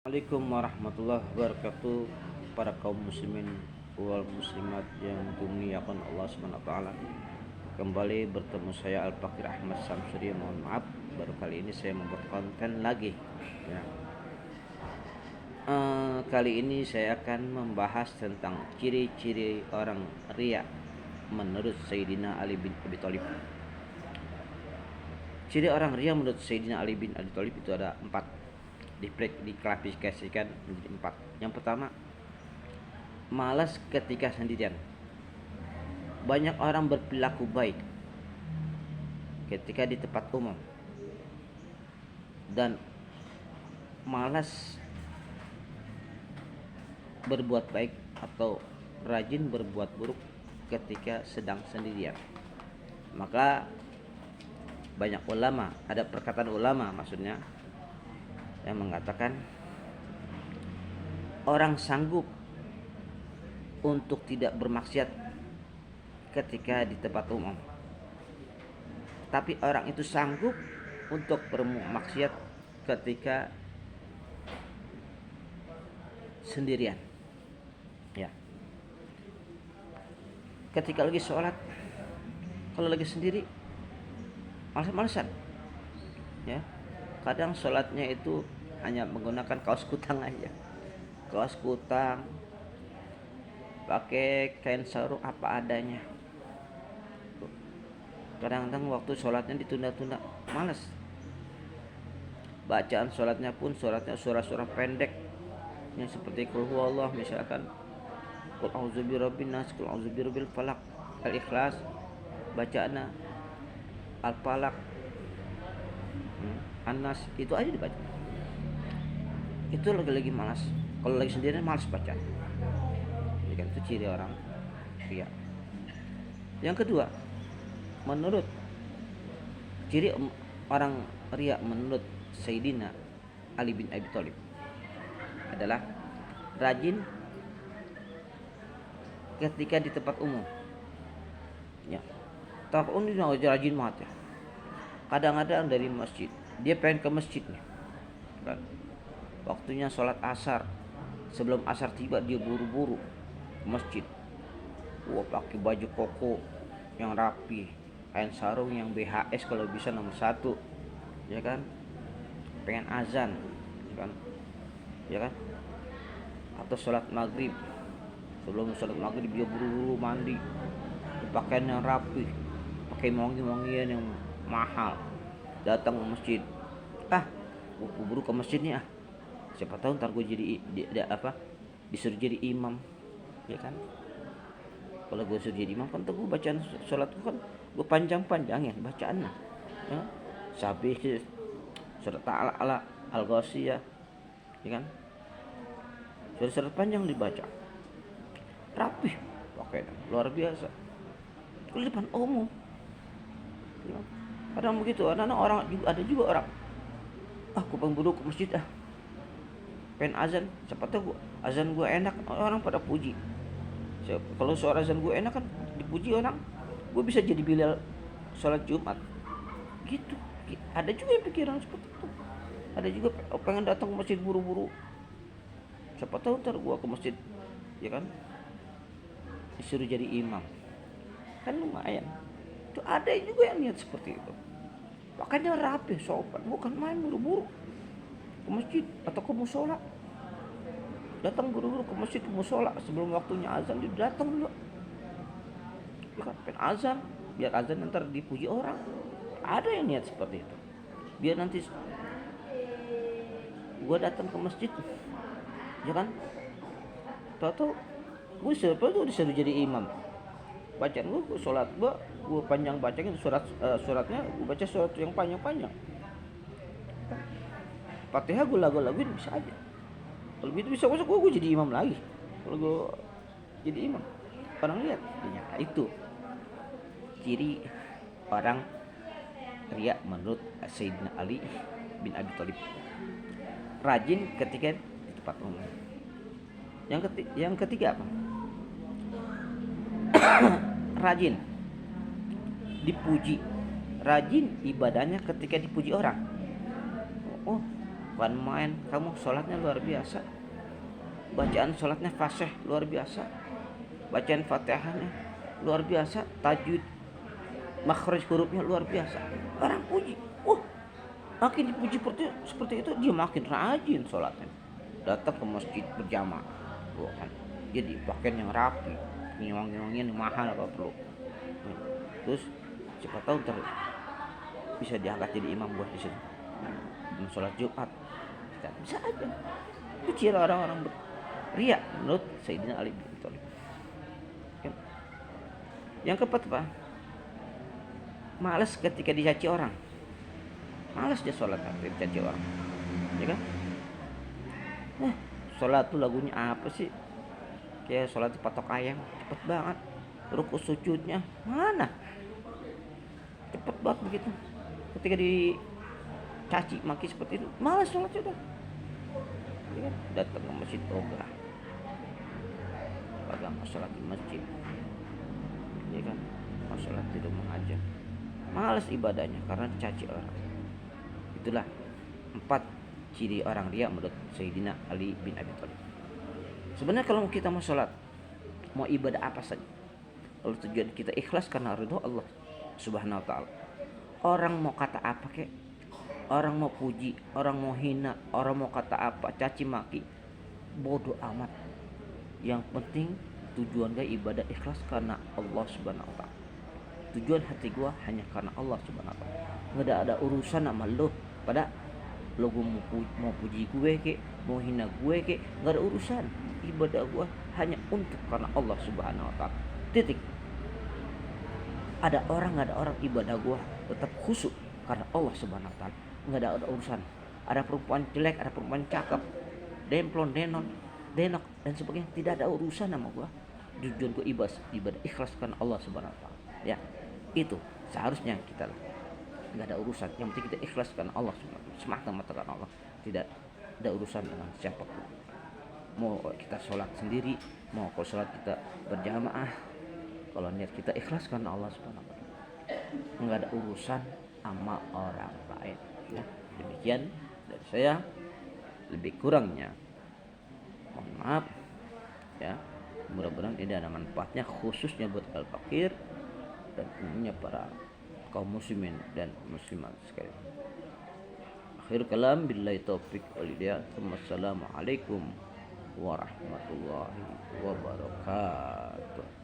Assalamualaikum warahmatullahi wabarakatuh. Para kaum muslimin wal muslimat yang dimuliakan Allah Subhanahu wa taala. Kembali bertemu saya Al-Fakir Ahmad Samsuri. Mohon maaf baru kali ini saya membuat konten lagi ya. Kali ini saya akan membahas tentang ciri-ciri orang riya menurut Sayyidina Ali bin Abi Thalib. Ciri orang riya menurut Sayyidina Ali bin Abi Thalib itu ada 4, diklasifikasikan menjadi 4. Yang pertama, malas ketika sendirian. Banyak orang berperilaku baik ketika di tempat umum dan malas berbuat baik atau rajin berbuat buruk ketika sedang sendirian. Maka banyak ulama, ada perkataan ulama maksudnya yang mengatakan orang sanggup untuk tidak bermaksiat ketika di tempat umum, tapi orang itu sanggup untuk bermaksiat ketika sendirian ya. Ketika lagi sholat, kalau lagi sendiri malas-malasan ya. Kadang sholatnya itu hanya menggunakan kaos kutang aja, kaos kutang, pakai kain sarung apa adanya. Kadang-kadang waktu sholatnya ditunda-tunda, malas. Bacaan sholatnya pun surah-surah pendek yang seperti qul huwallah, misalkan qul a'udzu birabbin nas, qul a'udzu birabbil falaq, al-ikhlas, bacaannya al-falaq, Anas, itu aja dibaca. Itu lagi malas. Kalau lagi sendirian malas baca. Jadi kan itu ciri orang riya. Yang kedua, menurut ciri orang riya menurut Sayyidina Ali bin Abi Thalib adalah rajin ketika di tempat umum. Ya. Tempat umum ini rajin banget ya. Kadang-kadang dari masjid, dia pengen ke masjid nih kan, waktunya sholat asar, sebelum asar tiba dia buru-buru ke masjid. Pakai baju koko yang rapi, kain sarung yang BHS kalau bisa nomor 1 ya kan, pengen azan ya kan, atau sholat maghrib, sebelum sholat maghrib dia buru-buru mandi, pakaian yang rapi, pakai wangi-wangian yang mahal, datang ke masjid. Gue buru ke masjid nih, siapa tahu ntar gue jadi disuruh jadi imam ya kan. Kalau gue suruh jadi imam kan gue bacaan sholat gue kan gue panjang-panjangin bacaannya ya. Sabih surat ala al-ghasiyah ya kan, surat panjang dibaca rapih, pakai luar biasa di depan umum ya. Kadang begitu, orang juga ada juga orang, aku pengen ke masjid pengen azan, siapa tahu azan gue enak, orang pada puji. Kalau suara azan gue enak kan dipuji orang, gue bisa jadi Bilal sholat Jumat gitu. Ada juga yang pikiran seperti itu. Ada juga pengen datang ke masjid buru-buru, siapa tahu ntar gue ke masjid ya kan, disuruh jadi imam kan lumayan. Itu ada juga yang niat seperti itu, makanya rapi sopan, bukan main buru-buru ke masjid atau ke musola. Datang buru-buru ke masjid, ke musola sebelum waktunya azan, dia datang dulu ya kan, pengen azan, biar azan ntar dipuji orang. Ada yang niat seperti itu, biar nanti gue datang ke masjid ya kan, tahu gue siapa tuh disuruh jadi imam, bacaan gue sholat gue panjang bacanya suratnya gue baca surat yang panjang-panjang, Fatihah gue lagu-laguin bisa aja. Kalau gitu bisa masuk gue jadi imam lagi. Kalau gue jadi imam, orang lihat ternyata itu ciri orang riya menurut Sayyidina Ali bin Abi Thalib. Rajin ketika di tempat umum. Yang ketiga apa? Rajin dipuji, rajin ibadahnya ketika dipuji orang. bukan main. Kamu sholatnya luar biasa, bacaan sholatnya fasih luar biasa, bacaan fatihahnya luar biasa, tajwid makhraj hurufnya luar biasa. Orang puji, makin dipuji seperti itu dia makin rajin sholatnya, datang ke masjid berjamaah, kan. Jadi pakaian yang rapi, wangi-wangian yang mahal apa perlu. Terus siapa tahu bisa diangkat jadi imam buat di sini. Sholat Jumat, bisa aja. Itu ciri orang-orang ria menurut Sayyidina Ali bin Abi Thalib. Yang keempat apa? Malas ketika dicaci orang. Malas dia sholat ketika dicaci orang, ya kan? Sholat tuh lagunya apa sih? Kayak sholat patok ayam, cepet banget. Ruku sujudnya mana? Cepet banget begitu. Ketika dicaci maki seperti itu, malas sholat sudah. Ya kan? Datang ke masjid ogah, kagak mau sholat di masjid, ya kan? Mau sholat di rumah aja, malas ibadahnya karena dicaci orang. Itulah 4 ciri orang ria menurut Sayyidina Ali bin Abi Thalib. Sebenarnya kalau kita mau sholat, mau ibadah apa saja, kalau tujuan kita ikhlas karena ridho Allah Subhanahu wa ta'ala, orang mau kata apa kek, orang mau puji, orang mau hina, orang mau kata apa, caci maki, bodoh amat. Yang penting tujuan gue ibadah ikhlas karena Allah Subhanahu wa ta'ala. Tujuan hati gue hanya karena Allah Subhanahu wa ta'ala. Nggak ada urusan sama lo. Pada lo gue mau puji gue kek, mau hina gue kek, nggak ada urusan. Ibadah gue hanya untuk karena Allah Subhanahu wa ta'ala. Titik. Ada orang nggak ada orang, ibadah gue tetap khusyuk karena Allah Subhanahu wa ta'ala. Nggak ada urusan. Ada perempuan jelek, ada perempuan cakep, demplon, denok dan sebagainya, tidak ada urusan sama gue. Tujuan gue ibadah ikhlas karena Allah Subhanahu wa ta'ala. Ya, itu seharusnya kita lah. Nggak ada urusan, yang penting kita ikhlas karena Allah semata-mata karena Allah, tidak ada urusan dengan siapapun. Mau kita sholat sendiri, mau kalau sholat kita berjamaah, kalau niat kita ikhlas karena Allah Subhanahu wa ta'ala, nggak ada urusan sama orang lain. Ya, demikian dari saya, lebih kurangnya mohon maaf ya. Mudah-mudahan ini ada manfaatnya khususnya buat al-fakir dan umumnya para kaum muslimin dan muslimat sekalian. Akhir kalam, billahi taufik wal hidayah. Wassalamualaikum warahmatullahi wabarakatuh.